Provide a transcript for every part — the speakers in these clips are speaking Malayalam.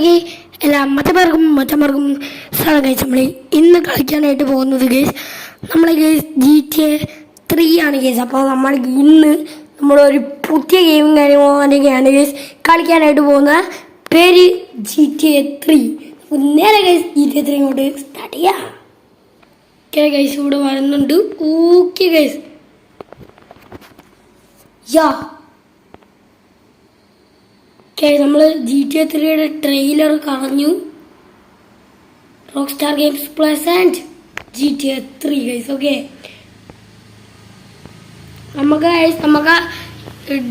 വീഡിയോയിലേക്ക് എല്ലാ മറ്റന്മാർക്കും സാധനം ഗൈസ്. നമ്മൾ ഇന്ന് കളിക്കാനായിട്ട് പോകുന്നത് ഗൈസ് നമ്മളെ ഗൈസ് GTA 3 ആണ് ഗൈസ്. അപ്പോൾ നമ്മൾ ഇന്ന് നമ്മളൊരു പുതിയ ഗെയിമും കാര്യങ്ങളൊക്കെയാണ് ഗൈസ് കളിക്കാനായിട്ട് പോകുന്ന പേര് GTA 3. നേരെ ഗൈസ് GTA 3 ഇങ്ങോട്ട് സ്റ്റാർട്ട് ചെയ്യാം. ഓക്കെ ഗൈസ്, ഇവിടെ വരുന്നുണ്ട്. ഓക്കെ ഗൈസ്, യാ നമ്മൾ GTA 3 ട്രെയിലർ കാണുന്നു. Rock star games present GTA 3 guys. Okay, നമുക്ക്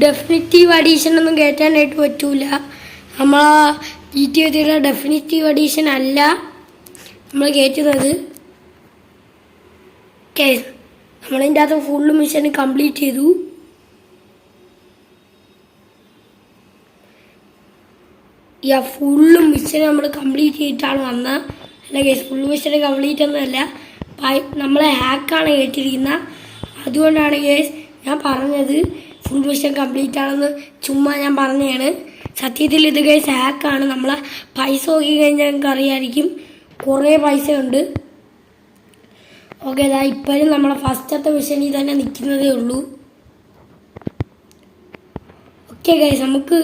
ഡെഫിനിറ്റീവ് അഡീഷൻ ഒന്നും കയറ്റാനായിട്ട് പറ്റൂല. നമ്മൾ GTA 3 ഡെഫിനിറ്റീവ് അഡീഷൻ അല്ല നമ്മൾ കയറ്റുന്നത്. ഓക്കെ, നമ്മളതിൻ്റെ അകത്ത് ഫുള്ള് മിഷൻ കംപ്ലീറ്റ് ചെയ്തു. ഫുള്ള് മിഷൻ നമ്മൾ കംപ്ലീറ്റ് ചെയ്തിട്ടാണ് വന്നത്. അല്ല ഗൈസ്, ഫുള്ള് മിഷൻ കംപ്ലീറ്റ് ഒന്നുമല്ല, നമ്മളെ ഹാക്കാണ് കേട്ടിരിക്കുന്നത്. അതുകൊണ്ടാണ് ഗൈസ് ഞാൻ പറഞ്ഞത് ഫുൾ മിഷൻ കംപ്ലീറ്റ് ആണെന്ന്. ചുമ്മാ ഞാൻ പറഞ്ഞതാണ്. സത്യത്തിൽ ഇത് ഗൈസ് ഹാക്കാണ്. നമ്മളെ പൈസ നോക്കി കഴിഞ്ഞാൽ ഞങ്ങൾക്ക് അറിയാമായിരിക്കും, കുറേ പൈസ ഉണ്ട്. ഓക്കെ, ഇപ്പോഴും നമ്മളെ ഫസ്റ്റത്തെ മിഷനിൽ തന്നെ നിൽക്കുന്നതേ ഉള്ളൂ. ഓക്കെ ഗൈസ്, നമുക്ക്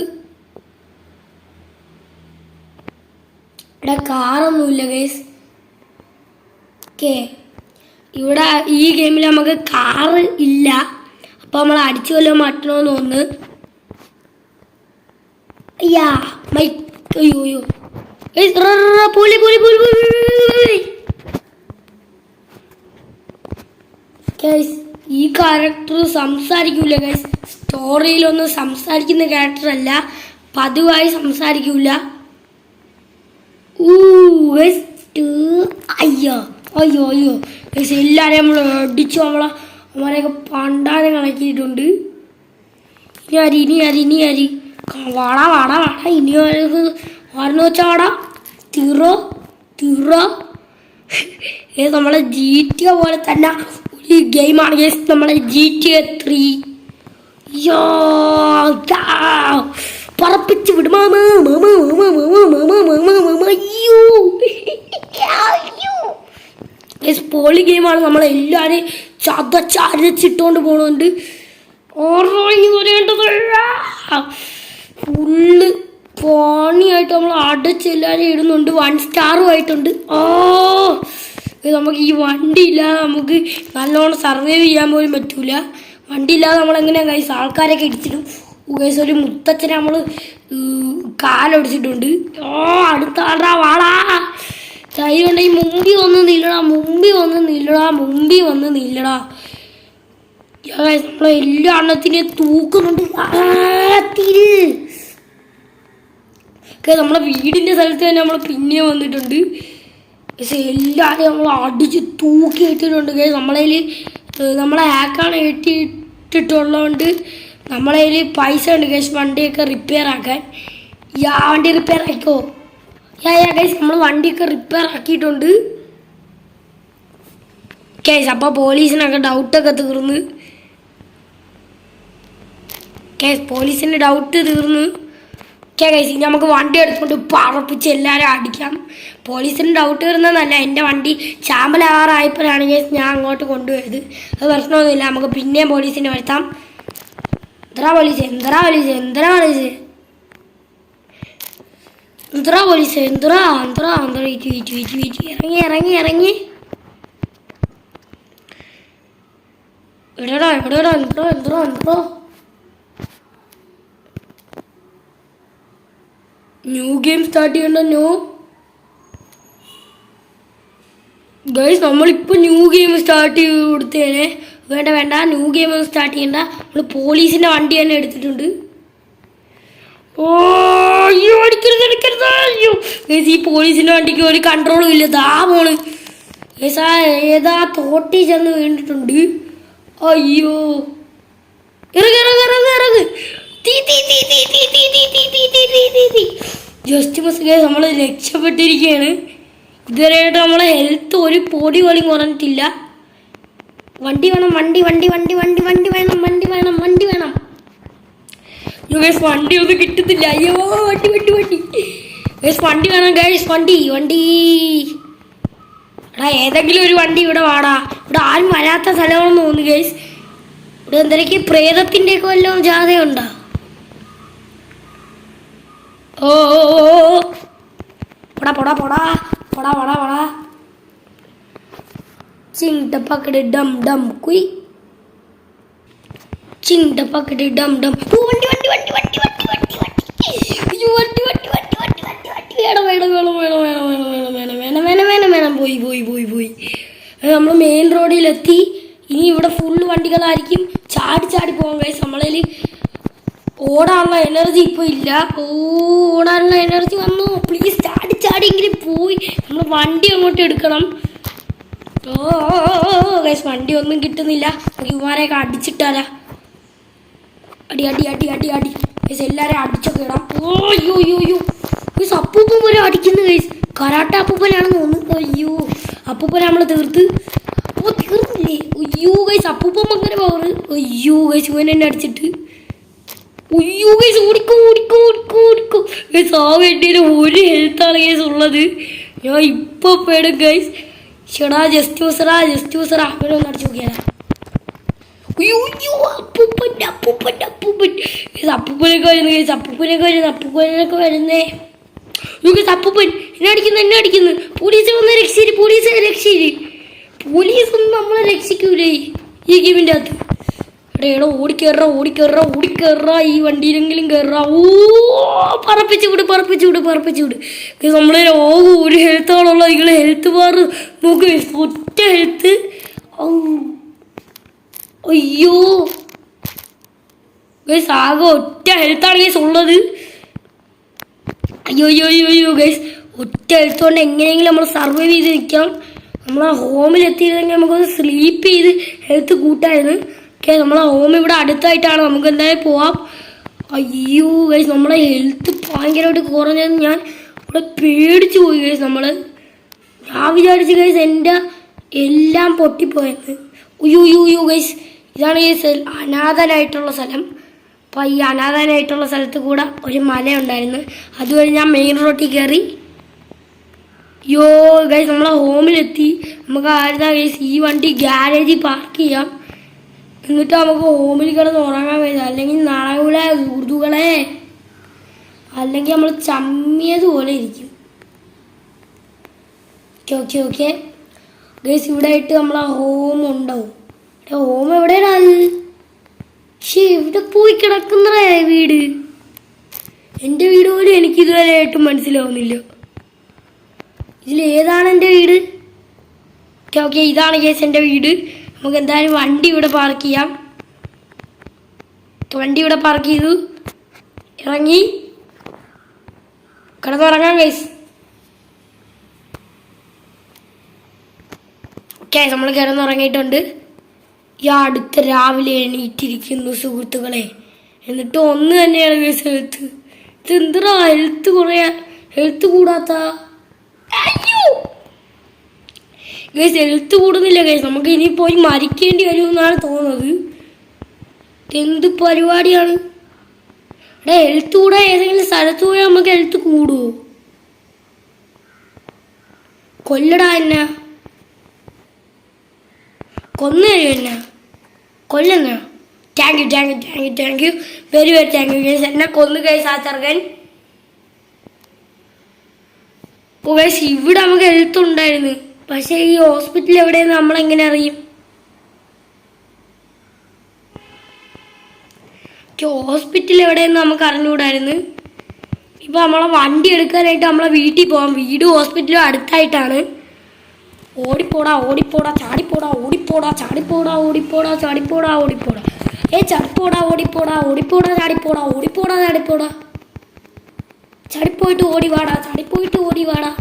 ഇവിടെ കാറൊന്നുമില്ല ഗൈസ്. ഓക്കെ, ഇവിടെ ഈ ഗെയിമിൽ നമുക്ക് കാറ് ഇല്ല. അപ്പോൾ നമ്മൾ അടിച്ചു വല്ലതും മാറ്റണമെന്ന് തോന്നുന്നു. അയ്യോ ഗൈസ്, ഈ ക്യാരക്ടർ സംസാരിക്കൂല ഗൈസ്. സ്റ്റോറിയിലൊന്നും സംസാരിക്കുന്ന ക്യാരക്ടർ അല്ല, പതിവായി സംസാരിക്കൂല. അയ്യോ ഗൈസ്, എല്ലാവരെയും നമ്മൾ അടിച്ചു അവരെയൊക്കെ പണ്ടാരം കളക്കിയിട്ടുണ്ട്. ഇനി അരി വാടാ ഇനി വാടെന്ന് വെച്ചാൽ വാടാ തീറോ. നമ്മളെ GTA പോലെ തന്നെ ഒരു ഗെയിമാണ് ഗൈസ് നമ്മളെ GTA 3. പറപ്പിച്ച് വിടും. പോളി ഗെയിമാണ്. നമ്മളെല്ലാവരെയും ചതച്ചരച്ചിട്ടുകൊണ്ട് പോകുന്നുണ്ട്. ഫുള്ള് പണിയായിട്ട് നമ്മൾ അടച്ചെല്ലാവരും ഇടുന്നുണ്ട്. 1 സ്റ്റാറും ആയിട്ടുണ്ട്. നമുക്ക് ഈ വണ്ടി ഇല്ലാതെ നമുക്ക് നല്ലോണം സർവൈവ് ചെയ്യാൻ പോലും പറ്റൂല. വണ്ടി ഇല്ലാതെ നമ്മളെങ്ങനെയാണ് ഗൈസ് ആൾക്കാരൊക്കെ ഇടിച്ചിടും. ഗൈസ്, ഒരു മുത്തച്ഛനെ നമ്മൾ കാലൊടിച്ചിട്ടുണ്ട്. അടുത്ത ആടാ വാടാ. ചൈലുണ്ടെങ്കിൽ മുമ്പിൽ വന്ന് നില്ലടാ. നമ്മളെ എല്ലാ എണ്ണത്തിനെ തൂക്കുന്നുണ്ട്. നമ്മളെ വീടിൻ്റെ സ്ഥലത്ത് തന്നെ നമ്മൾ പിന്നെ വന്നിട്ടുണ്ട്. പക്ഷെ എല്ലാവരെയും നമ്മൾ അടിച്ച് തൂക്കി ഇട്ടിട്ടുണ്ട്. നമ്മളെ ഹാക്കാണ് ഇട്ടിട്ടുള്ളതുകൊണ്ട് നമ്മളെ പൈസ ഉണ്ട് ഗൈസ് വണ്ടിയൊക്കെ റിപ്പയർ ആക്കാൻ. വണ്ടി റിപ്പയർ ആക്കിക്കോ. ഗൈസ്, നമ്മൾ വണ്ടിയൊക്കെ റിപ്പയർ ആക്കിയിട്ടുണ്ട് ഗൈസ്. അപ്പോൾ പോലീസിനൊക്കെ ഡൗട്ടൊക്കെ തീർന്ന് ഗൈസ്, പോലീസിൻ്റെ ഡൗട്ട് തീർന്ന്. ഗൈസ്, ഇനി നമുക്ക് വണ്ടി എടുത്തുകൊണ്ട് പറപ്പിച്ച് എല്ലാവരും അടിക്കാം. പോലീസിന് ഡൗട്ട് തീർന്നതല്ല, എൻ്റെ വണ്ടി ചാമ്പലാറായപ്പോഴാണ് ഗൈസ് ഞാൻ അങ്ങോട്ട് കൊണ്ടുപോയത്. അത് പ്രശ്നമൊന്നുമില്ല, നമുക്ക് പിന്നെയും പോലീസിനെ വരുത്താം. എന്തിനാ പോലീസ് ഇറങ്ങി എവിടെടാ ന്യൂ ഗെയിം സ്റ്റാർട്ട് ചെയ്യണ്ട. ഗൈസ്, നമ്മളിപ്പോൾ ന്യൂ ഗെയിം സ്റ്റാർട്ട് ചെയ്ത് കൊടുത്തേനെ. വേണ്ട, ന്യൂ ഗെയിം ഒന്നും സ്റ്റാർട്ട് ചെയ്യണ്ട. നമ്മൾ പോലീസിൻ്റെ വണ്ടി തന്നെ എടുത്തിട്ടുണ്ട്. ഈ പോലീസിൻ്റെ വണ്ടിക്ക് ഒരു കൺട്രോളും ഇല്ല. പോണ് ഏതാ തോട്ടി ചെന്ന് വീണിട്ടുണ്ട്. അയ്യോ, ഇറങ്ങ്. ജസ്റ്റ് മിസ് ഗൈസ്, നമ്മൾ രക്ഷപ്പെട്ടിരിക്കുകയാണ്. ഇതുവരെയായിട്ട് നമ്മളെ ഹെൽത്ത് ഒരു പൊടി പോലും കുറഞ്ഞിട്ടില്ല. വണ്ടി വേണം. വണ്ടി ഒന്നും കിട്ടുന്നില്ല. അയ്യോ, വണ്ടി ഗൈസ് വണ്ടി വേണം ഗൈസ്, വണ്ടി വണ്ടി. എടാ ഏതെങ്കിലും ഒരു വണ്ടി ഇവിടെ വാടാ. ഇവിടെ ആരും വരാത്ത സ്ഥലമാണെന്ന് തോന്നുന്നു ഗൈസ്. ഇവിടെ എന്തൊക്കെ പ്രേതത്തിൻ്റെ ഒക്കെ വല്ലതും ജാഥയുണ്ടോ? ഓ പോടാ പോടാ പോടാ പോടാ പോടാ പോടാ. ചിങ് ടപ്പക്കടി ഡം ഡം കുയ്, ചിങ് ടപ്പക്കടി ഡം ഡം. വണ്ടി വണ്ടി വണ്ടി വണ്ടി വണ്ടി വണ്ടി വണ്ടി അയ്യോ വണ്ടി വണ്ടി വണ്ടി വണ്ടി വണ്ടി വണ്ടി വേണം വേണം വേണം വേണം വേണം വേണം വേണം വേണം വേണം വേണം വേണം പോയി പോയി പോയി പോയി. നമ്മൾ മെയിൻ റോഡിലെത്തി. ഇനി ഇവിടെ ഫുള്ള് വണ്ടികളായിരിക്കും. ചാടി ചാടി പോകാൻ കഴിയും. നമ്മളതിൽ ഓടാനുള്ള എനർജി ഇപ്പോൾ ഇല്ല. ഓടാനുള്ള എനർജി വന്നു. പ്ലീസ് ചാടി ചാടിയെങ്കിലും പോയി നമ്മൾ വണ്ടി അങ്ങോട്ട് എടുക്കണം. ഗൈസ് വണ്ടി ഒന്നും കിട്ടുന്നില്ല. ഇവന്മാരെയൊക്കെ അടിച്ചിട്ടാലാ. അടി അടി അടി അടി അടി ഗൈസ്, എല്ലാവരെയും അടിച്ചൊക്കെ ഇടാം. അയ്യോ അയ്യോ അയ്യോ ഗൈസ്, അപ്പൂപ്പൻ പോലെ അടിക്കുന്നു ഗൈസ്. കരാട്ട അപ്പൂപ്പനാണെന്ന് തോന്നുന്നു. അയ്യോ അപ്പൂപ്പനെ നമ്മൾ തീർത്ത്. അപ്പോൾ തീർന്നില്ലേ? അയ്യോ ഗൈസ് അപ്പൂപ്പൻ അങ്ങനെ പവർ. അയ്യോ ഗൈസ് ഇവൻ എന്നെ അടിച്ചിട്ട്. അയ്യോ ഗൈസ് ഓടിക്കോ ഓടിക്കോ ഓടിക്കോ ഓടിക്കോ ഗൈസ്. ആ വേണ്ടിയിട്ട് ഒരു ഹെൽത്താണ് ഗൈസ് ഉള്ളത്. ഞാൻ ഇപ്പോൾ പേടും ഗൈസ്. ചേടാ ജസ്റ്റ് യൂസറാ ജസ്റ്റ് യൂസറാ. അവരെ ഒന്ന് അടിച്ചു നോക്കിയാലാ. അയ്യോ അയ്യോ അപ്പൂപ്പൻ അപ്പൂപ്പൻ അപ്പൂപ്പൻ ഗൈസ്. അപ്പൂപ്പനൊക്കെ വരുന്നു ഗൈസ്. അപ്പൂപ്പനൊക്കെ വരുന്നു. അപ്പൂപ്പനൊക്കെ വരുന്നേ. ഗൈസ് അപ്പൂപ്പൻ എന്നെ അടിക്കുന്നു എന്നെ അടിക്കുന്നു. പോലീസ് വന്ന് രക്ഷിര്, പോലീസ് രക്ഷിര്. പോലീസ് ഒന്നും നമ്മളെ രക്ഷിക്കൂലേ ഈ ഗെയിമിൻ്റെ അകത്ത്. എടാ ഓടിക്കേറാ ഓടിക്കേറാ ഓടിക്കേറാ. ഈ വണ്ടിയിലെങ്കിലും കയറാ. പറപ്പിച്ച് വിട് പറപ്പിച്ച് വിട് പറപ്പിച്ച് വിട്. നമ്മളെ ഒരു ഹെൽത്താണുള്ള നിങ്ങൾ ഹെൽത്ത് ബാർ നോക്ക്. ഒറ്റ ഹെൽത്ത്. അയ്യോ ഗൈസ് ആകെ ഒറ്റ ഹെൽത്താണ് ഗൈസ് ഉള്ളത്. അയ്യോ അയ്യോ അയ്യോ അയ്യോ ഗൈസ്, ഒറ്റ ഹെൽത്ത് കൊണ്ട് എങ്ങനെയെങ്കിലും നമ്മൾ സർവൈവ് ചെയ്ത് നിൽക്കാം. നമ്മൾ ആ ഹോമിൽ എത്തിയിരുന്നെങ്കിൽ നമുക്കൊന്ന് സ്ലീപ്പ് ചെയ്ത് ഹെൽത്ത് കൂട്ടായിരുന്നു. ഓക്കെ നമ്മളെ ഹോം ഇവിടെ അടുത്തായിട്ടാണ്. നമുക്ക് എന്തായാലും പോവാം. അയ്യോ ഗൈസ് നമ്മളെ ഹെൽത്ത് ഭയങ്കരമായിട്ട് കുറഞ്ഞത് ഞാൻ ഇവിടെ പേടിച്ച് പോയി ഗൈസ്. ഞാൻ വിചാരിച്ചു ഗൈസ് എൻ്റെ എല്ലാം പൊട്ടിപ്പോയെന്ന്. അയ്യോ അയ്യോ അയ്യോ ഗൈസ്, ഇതാണ് ഗൈസ് അനാഥനായിട്ടുള്ള സ്ഥലം. അപ്പോൾ ഈ അനാഥനായിട്ടുള്ള സ്ഥലത്ത് കൂടെ ഒരു മലയുണ്ടായിരുന്നു. അതുവഴി ഞാൻ മെയിൻ റോഡിൽ കയറി. അയ്യോ ഗൈസ് നമ്മളെ ഹോമിലെത്തി. നമുക്ക് ആരുതാ ഗൈസ് ഈ വണ്ടി ഗ്യാരേജിൽ പാർക്ക് ചെയ്യാം. എന്നിട്ട് നമുക്ക് ഹോമിൽ കിടന്ന് ഉറങ്ങാൻ കഴിയും. അല്ലെങ്കിൽ നാളെ സുഹൃത്തുക്കളെ, അല്ലെങ്കിൽ നമ്മൾ ചമ്മിയതുപോലെ ഇരിക്കും. ഓക്കെ ഓക്കെ ഓക്കെ ഗൈസ്, ഇവിടെ ആയിട്ട് നമ്മളെ ഹോം ഉണ്ടാവും. ഹോം എവിടെയാണ് അത്? പക്ഷേ ഇവിടെ പോയി കിടക്കുന്നേ വീട്. എൻ്റെ വീട് പോലും എനിക്കിതുവരെ ആയിട്ടും മനസ്സിലാവുന്നില്ല. ഇതിലേതാണ് എൻ്റെ വീട്? ഓക്കെ ഓക്കെ ഇതാണ് ഗൈസ് എൻ്റെ വീട്. നമുക്ക് എന്തായാലും വണ്ടി ഇവിടെ പാർക്ക് ചെയ്യാം. വണ്ടി ഇവിടെ പാർക്ക് ചെയ്തു ഇറങ്ങി കിടന്നുറങ്ങാം ഗൈസ്. ഓക്കെ നമ്മൾ കിടന്നുറങ്ങിയിട്ടുണ്ട്. ഈ അടുത്ത രാവിലെ എണീറ്റിരിക്കുന്നു സുഹൃത്തുക്കളെ. എന്നിട്ട് ഒന്ന് തന്നെയാണ് ഗൈസ് ഹെൽത്ത്. ഇതെന്താ ഹെൽത്ത് കുറയാ, ഹെൽത്ത് കൂടാത്ത? അയ്യോ ഗൈസ് ഹെൽത്ത് കൂടുന്നില്ല ഗൈസ്. നമുക്ക് ഇനി പോയി മരിക്കേണ്ടി വരുമെന്നാണ് തോന്നുന്നത്. എന്ത് പരിപാടിയാണ്? എടാ ഹെൽത്ത് കൂടാൻ ഏതെങ്കിലും സ്ഥലത്ത് പോയാൽ നമുക്ക് ഹെൽത്ത് കൂടുമോ? കൊല്ലടാ എന്നാ, കൊന്നു തരും എന്നാ, കൊല്ലുന്ന. Thank you thank you thank you thank you very very thank you guys. എന്നെ കൊന്നു ഗൈസ് ആ ചെറുക്കൻ. ഓ ഗൈസ് ഇവിടെ നമുക്ക് ഹെൽത്ത് ഉണ്ടായിരുന്നു. പക്ഷേ ഈ ഹോസ്പിറ്റൽ എവിടെയെന്ന് നമ്മളെങ്ങനെ അറിയും? ഹോസ്പിറ്റൽ എവിടെയെന്ന് നമുക്ക് അറിഞ്ഞുകൂടായിരുന്നു. ഇപ്പം നമ്മളെ വണ്ടി എടുക്കാനായിട്ട് നമ്മളെ വീട്ടിൽ പോകാം. വീടും ഹോസ്പിറ്റലും അടുത്തായിട്ടാണ്. ഓടിപ്പോടാ ഓടിപ്പോടാ ചാടിപ്പോടാ ഓടിപ്പോടാ ചാടിപ്പോടാ ഓടിപ്പോടാ ചാടിപ്പോടാ ഓടിപ്പോടാ. ചാടിപ്പോടാ ഓടിപ്പോടാ ഓടിപ്പോടാ ചാടിപ്പോടാ ഓടിപ്പോടാ ചാടിപ്പോടാ. ചാടിപ്പോയിട്ട് ഓടിവാടാ ചാടിപ്പോയിട്ട് ഓടിവാടാ.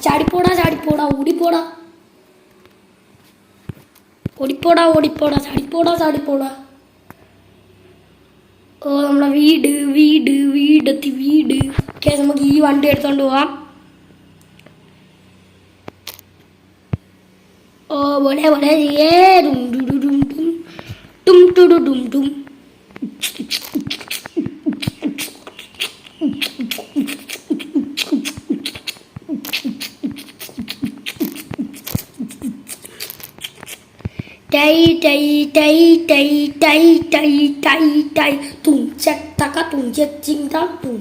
ചാടിപ്പോടാ ചാടിപ്പോടാ ഓടിപ്പോടാ ഓടിപ്പോടാ ഓടിപ്പോടാ ചാടിപ്പോടാ ചാടിപ്പോടാ. ഓ നമ്മളെ വീട് വീട് വീടെത്തി വീട്. ഓക്കെ നമുക്ക് ഈ വണ്ടി എടുത്തോണ്ട് പോവാം. ഓ പോലെ പോലെ ടും ടും ടും ടും ടും ടും ടും ടും. ടൈ ടൈ ടൈ ടൈ ടൈ ടൈ ടൈ ടൈ തും ചക് തക തും ചക് ചിങ് താ തും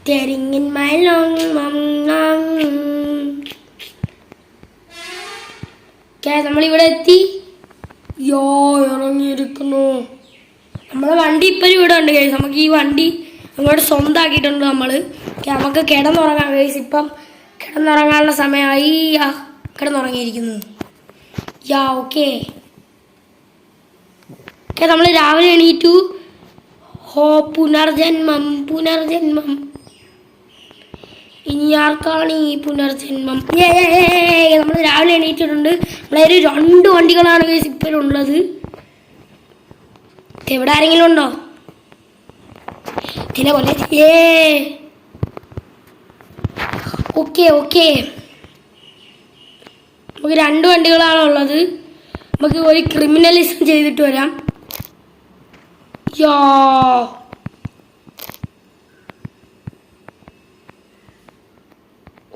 തെരിങ്ങിൻ മൈ ലോങ് മം നാങ്. നമ്മളിവിടെ എത്തി. യോ ഇറങ്ങിയിരിക്കുന്നു. നമ്മളെ വണ്ടി ഇപ്പോഴും ഇവിടെ ഉണ്ട് ഗൈസ്. നമുക്ക് ഈ വണ്ടി അങ്ങോട്ട് സ്വന്തമാക്കിയിട്ടുണ്ട് നമ്മൾ. നമുക്ക് കിടന്നുറങ്ങാം ഗൈസ്. ഇപ്പം കിടന്നുറങ്ങാനുള്ള സമയമായി. കിടന്നുറങ്ങിയിരിക്കുന്നു. ഓക്കെ നമ്മൾ രാവിലെ എണീറ്റു. പുനർജന്മം പുനർജന്മം ഇനി ആർക്കാണ് ഈ പുനർജന്മം. നമ്മൾ രാവിലെ എണീറ്റിട്ടുണ്ട്. നമ്മളൊരു 2 വണ്ടികളാണ് ഗൈസ് ഇപ്പോഴും ഉള്ളത്. എവിടെ ആരെങ്കിലും ഉണ്ടോ? പോലെ ഓക്കെ ഓക്കെ നമുക്ക് 2 വണ്ടികളാണ് ഉള്ളത്. നമുക്ക് ഒരു ക്രിമിനലിസം ചെയ്തിട്ട് വരാം.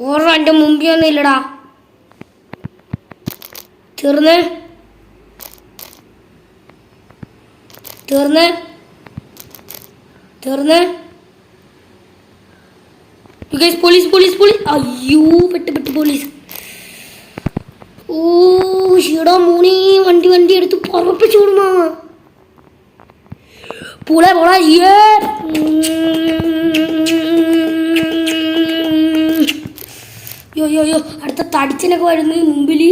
ഓർമ്മ എൻ്റെ മുമ്പിൽ ഒന്നും ഇല്ലടാ. തീർന്ന് തീർന്ന് തീർന്ന് പോലീസ് പോലീസ് പോലീസ്. അയ്യോ പെട്ട് പോലീസ്. ഓ ഷീടാ മൂണി വണ്ടി വണ്ടി എടുത്ത് പുറപ്പിച്ചു വിടുമാ. പോളെ പോളെ യോ അടുത്ത തടിച്ചനൊക്കെ വരുന്നു മുമ്പിൽ.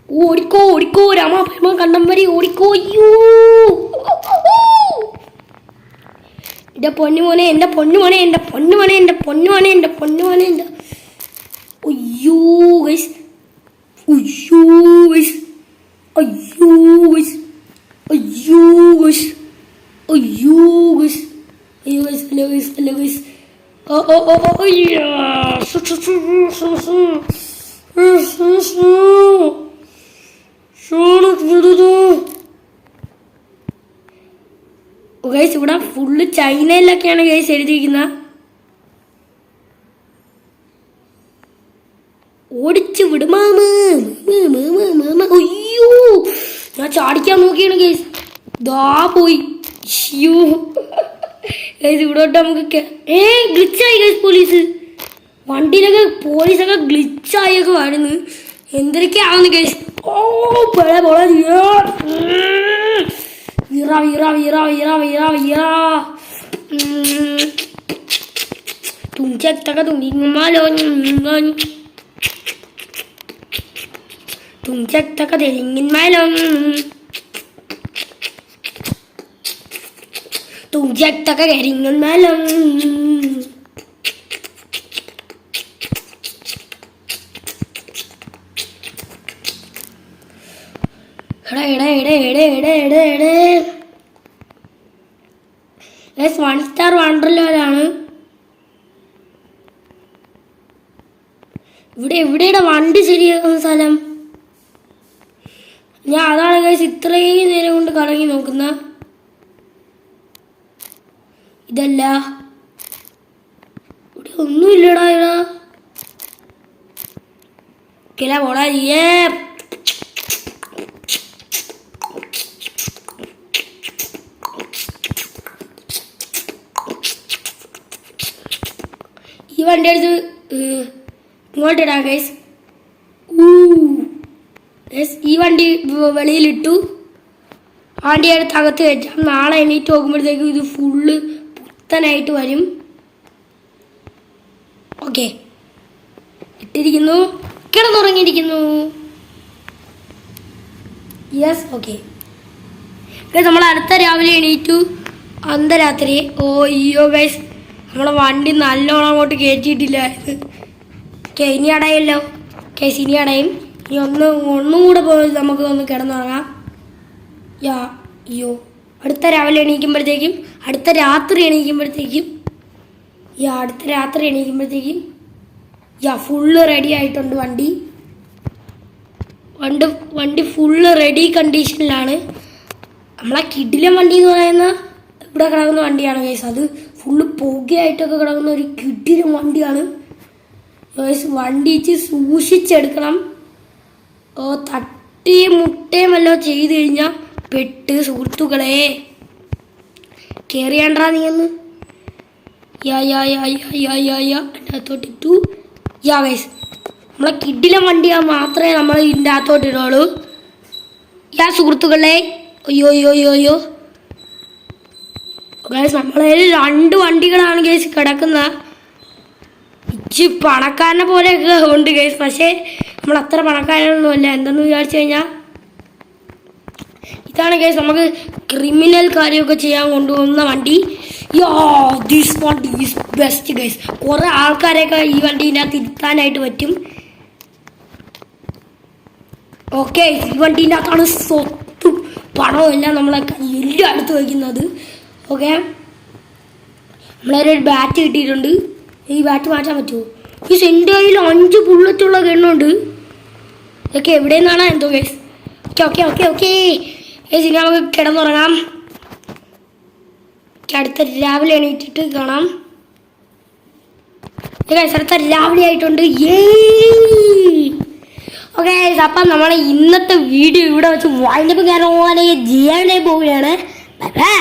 ഓടിക്കോ ഓടിക്കോ രാമ ഭയമ കണ്ടംവരി ഓടിക്കോ. അയ്യോ എൻ്റെ പൊന്നുമോനെ എൻ്റെ പൊന്നുമോനെ എൻ്റെ പൊന്നുമോനെ എൻ്റെ പൊന്നുമോനെ എൻ്റെ പൊന്നുമോനെ എൻ്റെ. അയ്യോ ഗൈസ് അയ്യോ ഗൈസ് അയ്യോ ഗൈസ് അയ്യോ ഗൈസ് അയ്യോ ഗൈസ് അയ്യോ guys hello guys hello guys. Guys ഇവിടെ ഫുള്ള് ചൈനയിലൊക്കെയാണ് ഗൈസ് എഴുതിയിരിക്കുന്നത്. ഓടിച്ചു വിടുമാമ. അയ്യോ ഞാൻ ചാടിക്കാൻ നോക്കിയാണ് ഗൈസ്. ദാ പോയി. ഗൈസ് ഇവിടോട്ട് നമുക്ക് ഗ്ലിച്ചായി ഗൈസ്. പോലീസ് വണ്ടിയിലൊക്കെ പോലീസൊക്കെ ഗ്ലിച്ചായൊക്കെ വരുന്നു. എന്തൊക്കെയാവുന്നു ഗൈസ്. പോളെ പോളെ വീറ വീറ വീറ വീറ വീറ വീറ തുഞ്ചത്തക തുങ്ങിമാലോ തുഞ്ചത്തക തെരിങ്ങിന്മാലോ തുഞ്ചത്തക കരിങ്ങന്മാലോ. വൺ സ്റ്റാർ വണ്ടർലാൻഡാണ്. ഇവിടെ എവിടെയുടെ വണ്ടി ശരിയാക്കുന്ന സ്ഥലം? ഞാൻ അതാണ് ഗൈസ് ഇത്രയും നേരം കൊണ്ട് കറങ്ങി നോക്കുന്ന. ഇതല്ല ഇവിടെ ഒന്നുമില്ലടാ. കില പോടാ. ഈ വണ്ടി എടുത്ത് ഇങ്ങോട്ടിടാം ഗൈസ്. ഈ വണ്ടി വെളിയിലിട്ടു. വണ്ടി എടുത്ത് അകത്ത് കയറ്റാം. നാളെ എണീറ്റ് നോക്കുമ്പോഴത്തേക്കും ഇത് ഫുള്ള് പുത്തനായിട്ട് വരും. ഓക്കെ ഇട്ടിരിക്കുന്നു. കിടന്നുറങ്ങിയിരിക്കുന്നു. യെസ് ഓക്കെ നമ്മൾ അടുത്ത രാവിലെ എണീറ്റു. അർദ്ധരാത്രി. അയ്യോ ഗൈസ് നമ്മളെ വണ്ടി നല്ലോണം അങ്ങോട്ട് കയറ്റിയിട്ടില്ലായിരുന്നു. ഇനി അടയല്ലോ. ഇനി അടയും. ഇനി ഒന്നും കൂടെ പോയി നമുക്ക് ഒന്ന് കിടന്നുറങ്ങാം. അയ്യോ അടുത്ത രാവിലെ എണീക്കുമ്പോഴത്തേക്കും അടുത്ത രാത്രി എണീക്കുമ്പോഴത്തേക്കും ഫുള്ള് റെഡി ആയിട്ടുണ്ട് വണ്ടി. വണ്ടി ഫുള്ള് റെഡി കണ്ടീഷനിലാണ്. നമ്മളെ കിടിലൻ വണ്ടി എന്ന് പറയുന്ന ഇവിടെ കിടക്കുന്ന വണ്ടിയാണ് ഗൈസ്. അത് ഫുള്ള് പുകയായിട്ടൊക്കെ കിടക്കുന്ന ഒരു കിടിലൻ വണ്ടിയാണ് ഗൈസ്. വണ്ടി സൂക്ഷിച്ചെടുക്കണം. മുട്ടയും വല്ലതും ചെയ്ത് കഴിഞ്ഞാൽ പെട്ട് സുഹൃത്തുക്കളെ. കയറിയാണ്ടാ നീ ഒന്ന് അകത്തോട്ടിട്ടു. ഗൈസ് നമ്മളെ കിഡിലെ വണ്ടിയാ മാത്രമേ നമ്മൾ ഇതിൻ്റെ അകത്തോട്ടിടുള്ളൂ. സുഹൃത്തുക്കളെ. അയ്യോ ഗൈസ് നമ്മളെ 2 വണ്ടികളാണ് ഗൈസ് കിടക്കുന്നത്. പണക്കാരനെ പോലെയൊക്കെ ഉണ്ട് ഗൈസ്. പക്ഷേ നമ്മൾ അത്ര പണക്കാരനൊന്നുമല്ല. എന്തെന്ന് വിചാരിച്ചു കഴിഞ്ഞാൽ ഇതാണ് ഗൈസ് നമുക്ക് ക്രിമിനൽ കാര്യമൊക്കെ ചെയ്യാൻ കൊണ്ടുപോകുന്ന വണ്ടി. ദിസ് വണ്ടി ഈസ് ബെസ്റ്റ് ഗൈസ്. കുറേ ആൾക്കാരെയൊക്കെ ഈ വണ്ടീൻ്റെ അകത്ത് ഇരുത്താനായിട്ട് പറ്റും. ഓക്കെ, ഈ വണ്ടീൻ്റെ അകത്താണ് സ്വത്തും പണവും എല്ലാം നമ്മളെ എല്ലാം അടുത്ത് വയ്ക്കുന്നത്. ഓക്കെ, നമ്മളൊരു ബാറ്റ് കിട്ടിയിട്ടുണ്ട്. ഈ ബാറ്റ് മാറ്റാൻ പറ്റുമോ? ഈ എൻ്റെ കയ്യിൽ 5 ബുള്ളറ്റുള്ള ഗണ്ണുണ്ട്. ഇതൊക്കെ എവിടെ നിന്നാണ് എന്തോ ഗൈസ്. ഓക്കെ ഗൈസ്, ഇനി നമുക്ക് കിടന്നുറങ്ങാം. അടുത്ത രാവിലെ എണീറ്റിട്ട് കാണാം. അടുത്ത രാവിലെ ആയിട്ടുണ്ട്. ഓക്കെ, അപ്പം നമ്മളെ ഇന്നത്തെ വീഡിയോ ഇവിടെ വെച്ച് വൈൻഡപ്പ് ചെയ്യാൻ പോവുകയാണ്. Bye bye.